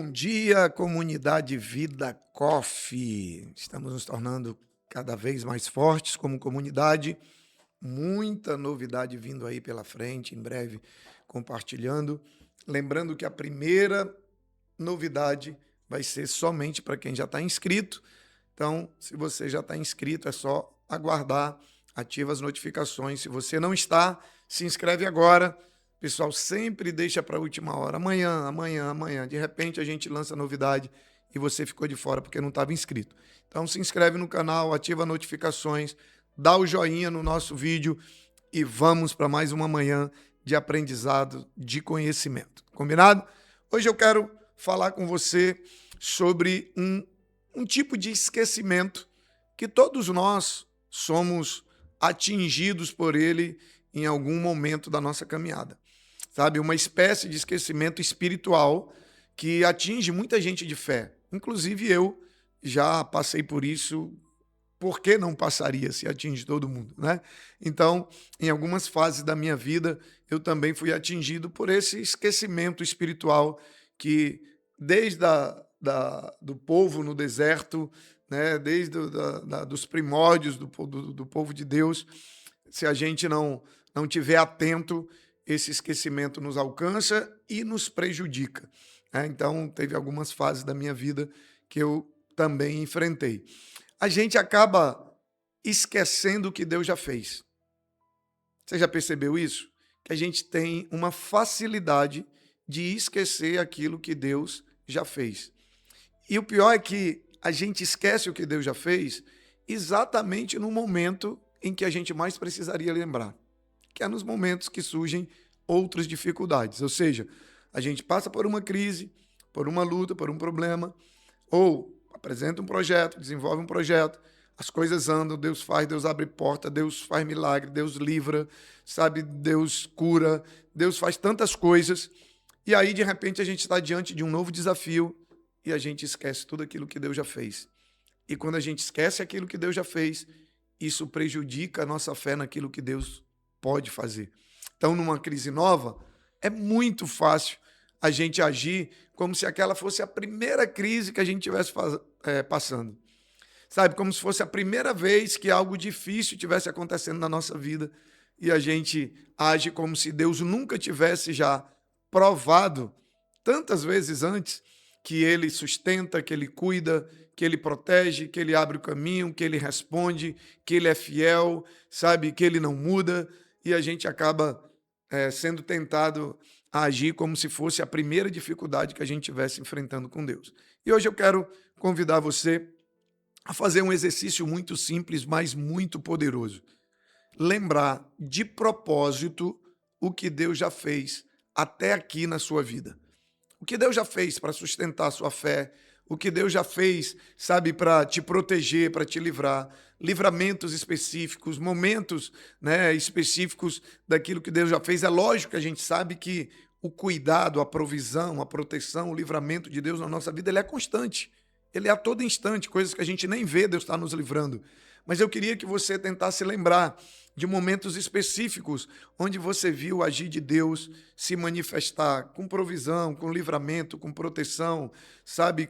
Bom dia, comunidade Vida Coffee. Estamos nos tornando cada vez mais fortes como comunidade. Muita novidade vindo aí pela frente, em breve compartilhando. Lembrando que a primeira novidade vai ser somente para quem já está inscrito. Então, se você já está inscrito, é só aguardar, ativa as notificações. Se você não está, se inscreve agora. Pessoal, sempre deixa para a última hora. Amanhã, amanhã, amanhã. De repente a gente lança novidade e você ficou de fora porque não estava inscrito. Então se inscreve no canal, ativa notificações, dá o joinha no nosso vídeo e vamos para mais uma manhã de aprendizado, de conhecimento. Combinado? Hoje eu quero falar com você sobre um tipo de esquecimento que todos nós somos atingidos por ele em algum momento da nossa caminhada. Sabe, uma espécie de esquecimento espiritual que atinge muita gente de fé. Inclusive eu já passei por isso, por que não passaria se atinge todo mundo, né? Então, em algumas fases da minha vida, eu também fui atingido por esse esquecimento espiritual que desde do povo no deserto, né, desde dos primórdios do povo de Deus, se a gente não tiver atento, esse esquecimento nos alcança e nos prejudica, né? Então, teve algumas fases da minha vida que eu também enfrentei. A gente acaba esquecendo o que Deus já fez. Você já percebeu isso? Que a gente tem uma facilidade de esquecer aquilo que Deus já fez. E o pior é que a gente esquece o que Deus já fez exatamente no momento em que a gente mais precisaria lembrar, que é nos momentos que surgem outras dificuldades. Ou seja, a gente passa por uma crise, por uma luta, por um problema, ou apresenta um projeto, desenvolve um projeto, as coisas andam, Deus faz, Deus abre porta, Deus faz milagre, Deus livra, sabe, Deus cura, Deus faz tantas coisas, e aí, de repente, a gente está diante de um novo desafio e a gente esquece tudo aquilo que Deus já fez. E quando a gente esquece aquilo que Deus já fez, isso prejudica a nossa fé naquilo que Deus pode fazer. Então, numa crise nova, é muito fácil a gente agir como se aquela fosse a primeira crise que a gente estivesse passando. Sabe, como se fosse a primeira vez que algo difícil estivesse acontecendo na nossa vida e a gente age como se Deus nunca tivesse já provado tantas vezes antes que Ele sustenta, que Ele cuida, que Ele protege, que Ele abre o caminho, que Ele responde, que Ele é fiel, sabe, que Ele não muda, e a gente acaba sendo tentado a agir como se fosse a primeira dificuldade que a gente estivesse enfrentando com Deus. E hoje eu quero convidar você a fazer um exercício muito simples, mas muito poderoso. Lembrar de propósito o que Deus já fez até aqui na sua vida. O que Deus já fez para sustentar a sua fé, o que Deus já fez, sabe, para te proteger, para te livrar, livramentos específicos, momentos, né, específicos daquilo que Deus já fez. É lógico que a gente sabe que o cuidado, a provisão, a proteção, o livramento de Deus na nossa vida, ele é constante. Ele é a todo instante, coisas que a gente nem vê Deus está nos livrando. Mas eu queria que você tentasse lembrar de momentos específicos onde você viu o agir de Deus se manifestar com provisão, com livramento, com proteção, sabe,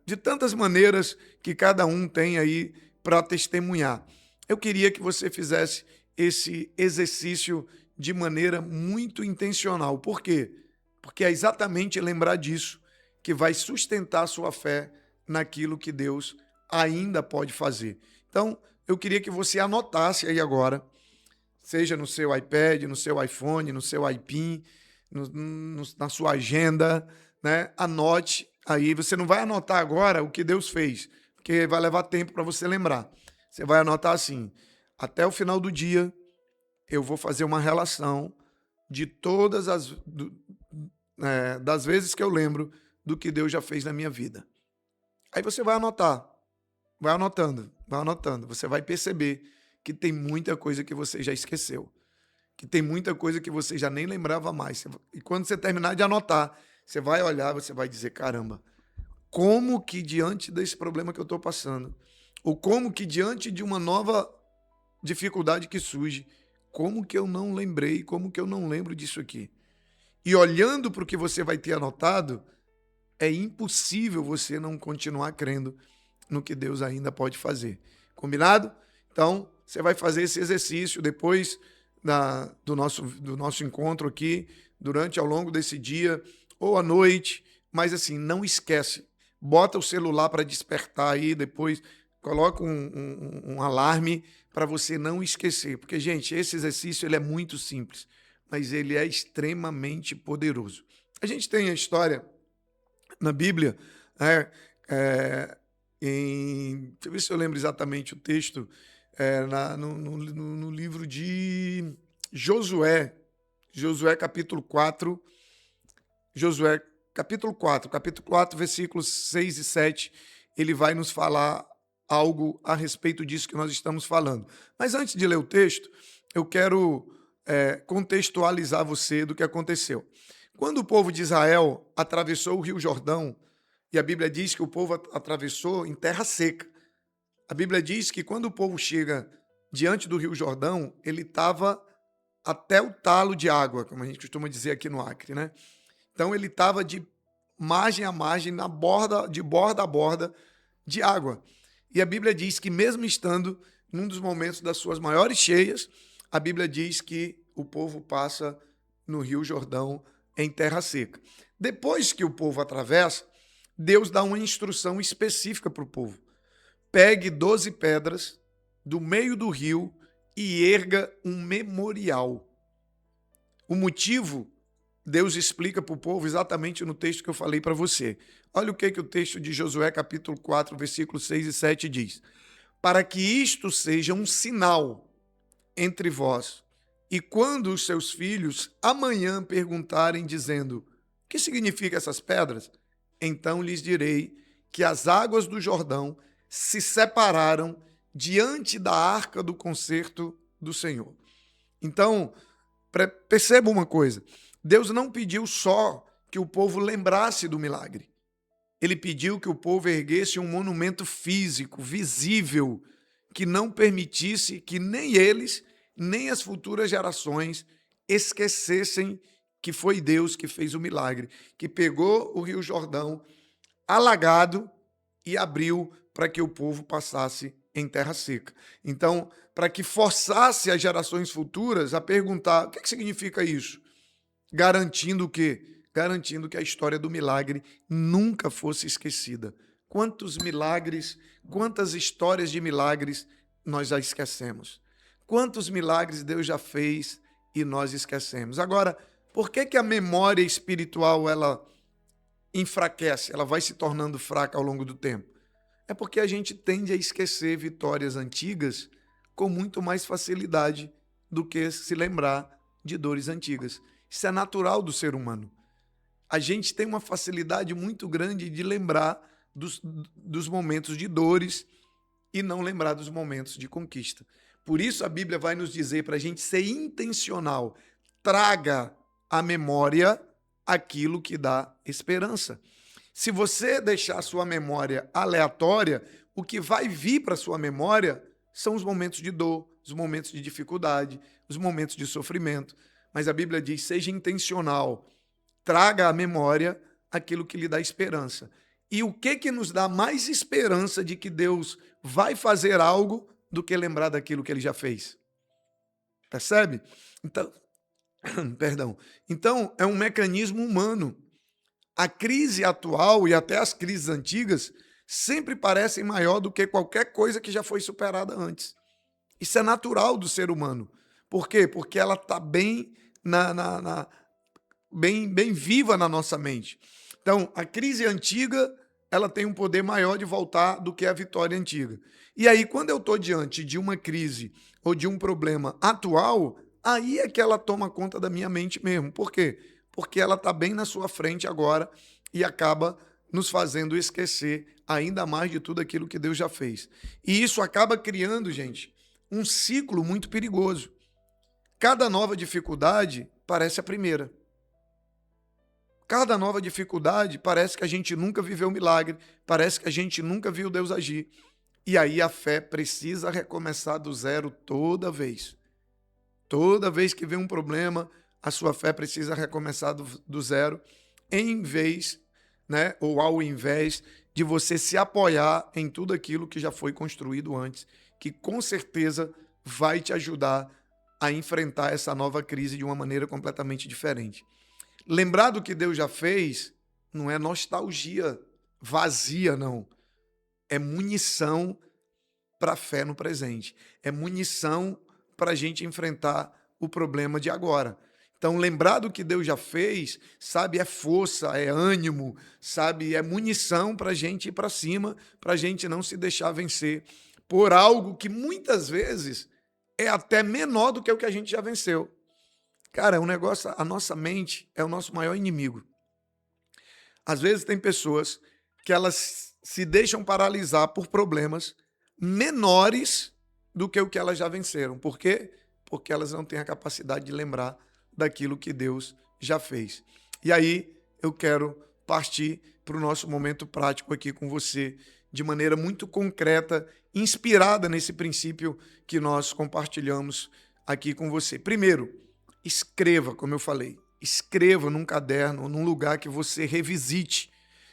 de tantas maneiras que cada um tem aí para testemunhar. Eu queria que você fizesse esse exercício de maneira muito intencional. Por quê? Porque é exatamente lembrar disso que vai sustentar a sua fé naquilo que Deus ainda pode fazer. Então, eu queria que você anotasse aí agora, seja no seu iPad, no seu iPhone, no seu iPin, na sua agenda, né? Anote aí. Você não vai anotar agora o que Deus fez, porque vai levar tempo para você lembrar. Você vai anotar assim: até o final do dia, eu vou fazer uma relação de todas das vezes que eu lembro do que Deus já fez na minha vida. Aí você vai anotar. Vai anotando, vai anotando. Você vai perceber que tem muita coisa que você já esqueceu, que tem muita coisa que você já nem lembrava mais. E quando você terminar de anotar, você vai olhar, você vai dizer, caramba, como que diante desse problema que eu estou passando, ou como que diante de uma nova dificuldade que surge, como que eu não lembrei, como que eu não lembro disso aqui? e olhando para o que você vai ter anotado, é impossível você não continuar crendo no que Deus ainda pode fazer. Combinado? Então, você vai fazer esse exercício depois do nosso encontro aqui, ao longo desse dia ou à noite, mas assim, não esquece. Bota o celular para despertar aí, depois coloca um alarme para você não esquecer. Porque, gente, esse exercício ele é muito simples, mas ele é extremamente poderoso. A gente tem a história na Bíblia, né, deixa eu ver se eu lembro exatamente o texto, no livro de Josué, capítulo 4, capítulo 4, versículos 6 e 7, ele vai nos falar algo a respeito disso que nós estamos falando. Mas antes de ler o texto, eu quero contextualizar você do que aconteceu. Quando o povo de Israel atravessou o Rio Jordão, e a Bíblia diz que o povo atravessou em terra seca. A Bíblia diz que quando o povo chega diante do Rio Jordão, ele estava até o talo de água, como a gente costuma dizer aqui no Acre, né? Então ele estava de margem a margem, de borda a borda de água. E a Bíblia diz que mesmo estando num dos momentos das suas maiores cheias, a Bíblia diz que o povo passa no Rio Jordão em terra seca. Depois que o povo atravessa, Deus dá uma instrução específica para o povo. Pegue 12 pedras do meio do rio e erga um memorial. O motivo, Deus explica para o povo exatamente no texto que eu falei para você. Olha o que o texto de Josué, capítulo 4, versículos 6 e 7 diz. Para que isto seja um sinal entre vós, e quando os seus filhos amanhã perguntarem, dizendo, o que significam essas pedras? Então lhes direi que as águas do Jordão se separaram diante da arca do concerto do Senhor. Então, perceba uma coisa, Deus não pediu só que o povo lembrasse do milagre. Ele pediu que o povo erguesse um monumento físico, visível, que não permitisse que nem eles, nem as futuras gerações esquecessem que foi Deus que fez o milagre, que pegou o Rio Jordão alagado e abriu para que o povo passasse em terra seca. Então, para que forçasse as gerações futuras a perguntar, o que significa isso? Garantindo o quê? Garantindo que a história do milagre nunca fosse esquecida. Quantos milagres, quantas histórias de milagres nós já esquecemos? Quantos milagres Deus já fez e nós esquecemos? Agora, por que a memória espiritual ela enfraquece, ela vai se tornando fraca ao longo do tempo? É porque a gente tende a esquecer vitórias antigas com muito mais facilidade do que se lembrar de dores antigas. Isso é natural do ser humano. A gente tem uma facilidade muito grande de lembrar dos momentos de dores e não lembrar dos momentos de conquista. Por isso a Bíblia vai nos dizer para a gente ser intencional. Traga à memória aquilo que dá esperança. Se você deixar a sua memória aleatória, o que vai vir para a sua memória são os momentos de dor, os momentos de dificuldade, os momentos de sofrimento. Mas a Bíblia diz, seja intencional, traga à memória aquilo que lhe dá esperança. E o que nos dá mais esperança de que Deus vai fazer algo do que lembrar daquilo que ele já fez? Percebe? Então, perdão. Então, é um mecanismo humano. A crise atual e até as crises antigas sempre parecem maior do que qualquer coisa que já foi superada antes. Isso é natural do ser humano. Por quê? Porque ela está bem bem viva na nossa mente. Então, a crise antiga, ela tem um poder maior de voltar do que a vitória antiga. E aí, quando eu estou diante de uma crise ou de um problema atual, aí é que ela toma conta da minha mente mesmo. Por quê? Porque ela está bem na sua frente agora e acaba nos fazendo esquecer ainda mais de tudo aquilo que Deus já fez. E isso acaba criando, gente, um ciclo muito perigoso. Cada nova dificuldade parece a primeira. Cada nova dificuldade parece que a gente nunca viveu um milagre, parece que a gente nunca viu Deus agir. E aí a fé precisa recomeçar do zero toda vez. Toda vez que vem um problema, a sua fé precisa recomeçar do zero, em vez, né, ou ao invés de você se apoiar em tudo aquilo que já foi construído antes, que com certeza vai te ajudar a enfrentar essa nova crise de uma maneira completamente diferente. Lembrar do que Deus já fez não é nostalgia vazia, não. É munição para a fé no presente. É munição para a gente enfrentar o problema de agora. Então, lembrar do que Deus já fez, sabe, é força, é ânimo, sabe, é munição para a gente ir para cima, para a gente não se deixar vencer por algo que muitas vezes é até menor do que o que a gente já venceu. Cara, o negócio, a nossa mente é o nosso maior inimigo. Às vezes tem pessoas que elas se deixam paralisar por problemas menores do que o que elas já venceram. Por quê? Porque elas não têm a capacidade de lembrar daquilo que Deus já fez. E aí eu quero partir para o nosso momento prático aqui com você, de maneira muito concreta, inspirada nesse princípio que nós compartilhamos aqui com você. Primeiro, escreva, como eu falei, escreva num caderno, num lugar que você revisite.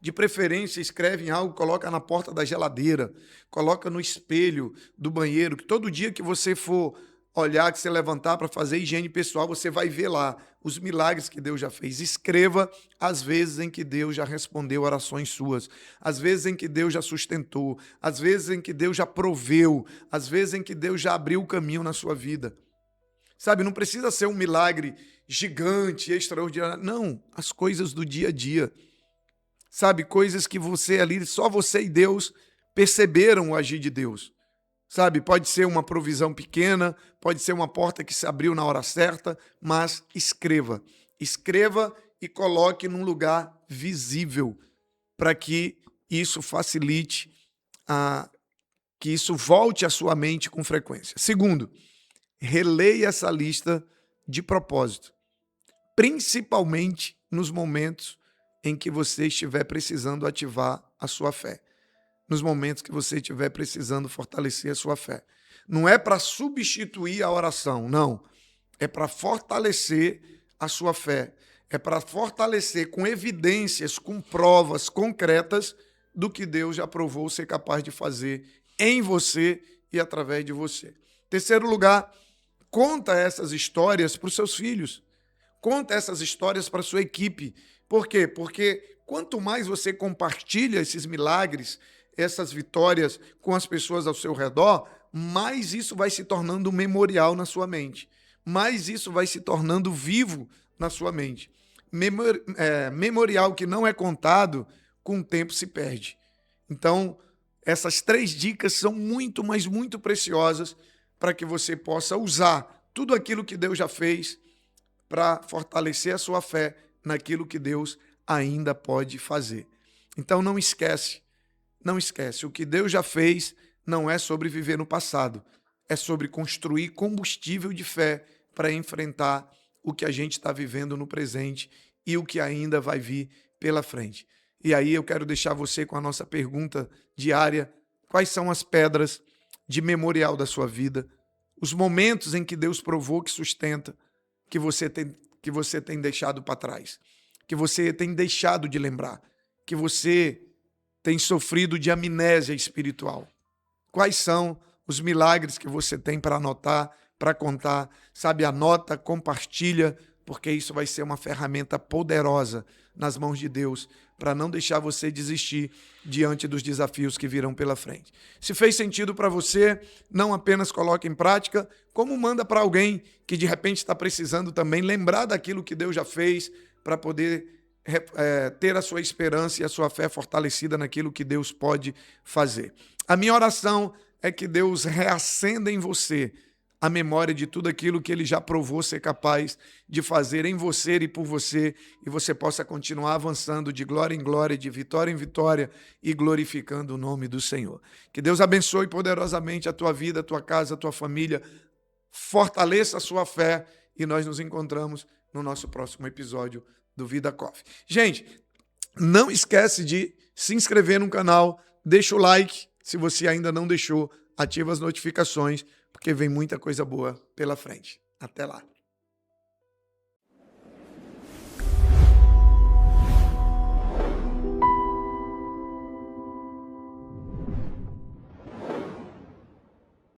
De preferência, escreve em algo, coloca na porta da geladeira, coloca no espelho do banheiro, que todo dia que você for olhar, que você levantar para fazer higiene pessoal, você vai ver lá os milagres que Deus já fez. Escreva as vezes em que Deus já respondeu orações suas, as vezes em que Deus já sustentou, as vezes em que Deus já proveu, as vezes em que Deus já abriu o caminho na sua vida. Sabe, não precisa ser um milagre gigante, extraordinário. Não, as coisas do dia a dia. Sabe, coisas que você ali, só você e Deus perceberam o agir de Deus. Sabe, pode ser uma provisão pequena, pode ser uma porta que se abriu na hora certa, mas escreva. Escreva e coloque num lugar visível para que isso facilite, que isso volte à sua mente com frequência. Segundo, releia essa lista de propósito, principalmente nos momentos em que você estiver precisando ativar a sua fé, nos momentos que você estiver precisando fortalecer a sua fé. Não é para substituir a oração, não. É para fortalecer a sua fé. É para fortalecer com evidências, com provas concretas do que Deus já provou ser capaz de fazer em você e através de você. Terceiro lugar, conta essas histórias para os seus filhos. Conta essas histórias para a sua equipe. Por quê? Porque quanto mais você compartilha esses milagres, essas vitórias com as pessoas ao seu redor, mais isso vai se tornando um memorial na sua mente. Mais isso vai se tornando vivo na sua mente. Memorial que não é contado, com o tempo se perde. Então, essas 3 dicas são muito, mas muito preciosas para que você possa usar tudo aquilo que Deus já fez para fortalecer a sua fé naquilo que Deus ainda pode fazer. Então não esquece, o que Deus já fez não é sobre viver no passado, é sobre construir combustível de fé para enfrentar o que a gente está vivendo no presente e o que ainda vai vir pela frente. E aí eu quero deixar você com a nossa pergunta diária: quais são as pedras de memorial da sua vida, os momentos em que Deus provou que sustenta, que você tem deixado para trás, que você tem deixado de lembrar, que você tem sofrido de amnésia espiritual? Quais são os milagres que você tem para anotar, para contar? Sabe, anota, compartilha, porque isso vai ser uma ferramenta poderosa nas mãos de Deus para não deixar você desistir diante dos desafios que virão pela frente. Se fez sentido para você, não apenas coloque em prática, como manda para alguém que de repente está precisando também lembrar daquilo que Deus já fez para poder ter a sua esperança e a sua fé fortalecida naquilo que Deus pode fazer. A minha oração é que Deus reacenda em você a memória de tudo aquilo que Ele já provou ser capaz de fazer em você e por você, e você possa continuar avançando de glória em glória, de vitória em vitória e glorificando o nome do Senhor. Que Deus abençoe poderosamente a tua vida, a tua casa, a tua família, fortaleça a sua fé e nós nos encontramos no nosso próximo episódio do Vida Coffee. Gente, não esquece de se inscrever no canal, deixa o like, se você ainda não deixou, ativa as notificações, porque vem muita coisa boa pela frente. Até lá.